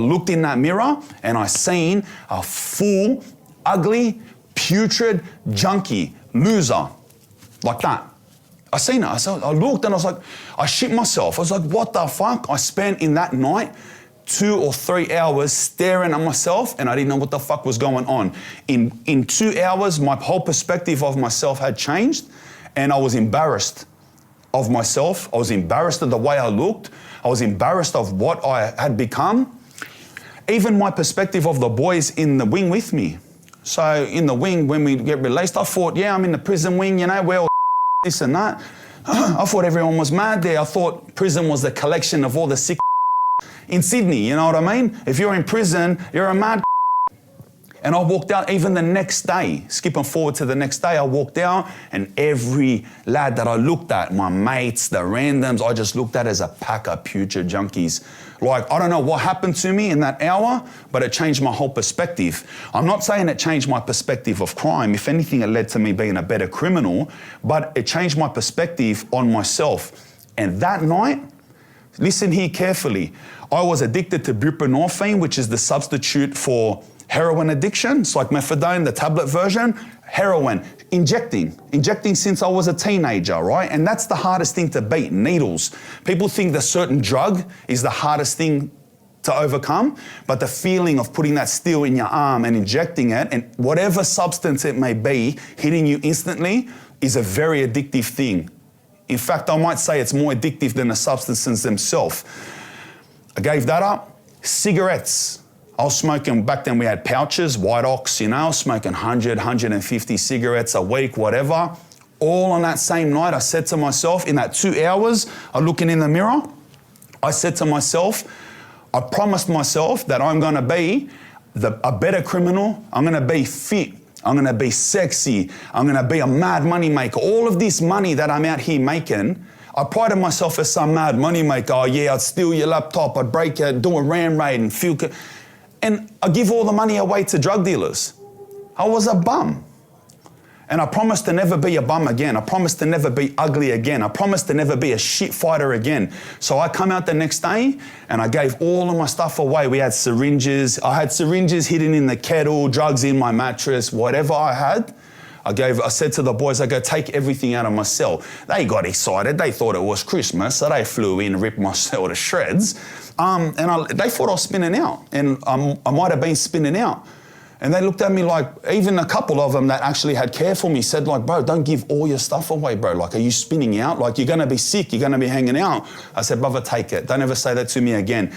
Looked in that mirror and I seen a full, ugly, putrid, junkie, loser, like that. I seen it. I looked and I was like, I shit myself. I was like, what the fuck? I spent in that night 2 or 3 hours staring at myself and I didn't know what the fuck was going on. In 2 hours, my whole perspective of myself had changed and I was embarrassed of myself. I was embarrassed of the way I looked. I was embarrassed of what I had become. Even my perspective of the boys in the wing with me. So in the wing, when we get released, I thought, yeah, I'm in the prison wing, you know, we're all this and that. I thought everyone was mad there. I thought prison was the collection of all the sick in Sydney, you know what I mean? If you're in prison, you're a mad. And I walked out even the next day, skipping forward to the next day, I walked out and every lad that I looked at, my mates, the randoms, I just looked at as a pack of putrid junkies. Like, I don't know what happened to me in that hour, but it changed my whole perspective. I'm not saying it changed my perspective of crime. If anything, it led to me being a better criminal, but it changed my perspective on myself. And that night, listen here carefully, I was addicted to buprenorphine, which is the substitute for heroin addiction. It's like methadone, the tablet version. Heroin, injecting since I was a teenager, right? And that's the hardest thing to beat, needles. People think the certain drug is the hardest thing to overcome, but the feeling of putting that steel in your arm and injecting it, and whatever substance it may be, hitting you instantly, is a very addictive thing. In fact, I might say it's more addictive than the substances themselves. I gave that up. Cigarettes. I was smoking, back then we had pouches, White Ox, you know, I was smoking 100, 150 cigarettes a week, whatever. All on that same night, I said to myself, in that 2 hours, I'm looking in the mirror, I said to myself, I promised myself that I'm gonna be a better criminal, I'm gonna be fit, I'm gonna be sexy, I'm gonna be a mad money maker. All of this money that I'm out here making, I prided myself as some mad money maker. Oh yeah, I'd steal your laptop, I'd break it, do a ram raid and feel good. And I give all the money away to drug dealers. I was a bum. And I promised to never be a bum again. I promised to never be ugly again. I promised to never be a shit fighter again. So I come out the next day and I gave all of my stuff away. We had syringes. I had syringes hidden in the kettle, drugs in my mattress, whatever I had. I said to the boys, I go, take everything out of my cell. They got excited. They thought it was Christmas, so they flew in, ripped my cell to shreds. They thought I was spinning out, and I might have been spinning out. And they looked at me like, even a couple of them that actually had care for me said like, bro, don't give all your stuff away, bro. Like, are you spinning out? Like, you're gonna be sick, you're gonna be hanging out. I said, brother, take it. Don't ever say that to me again.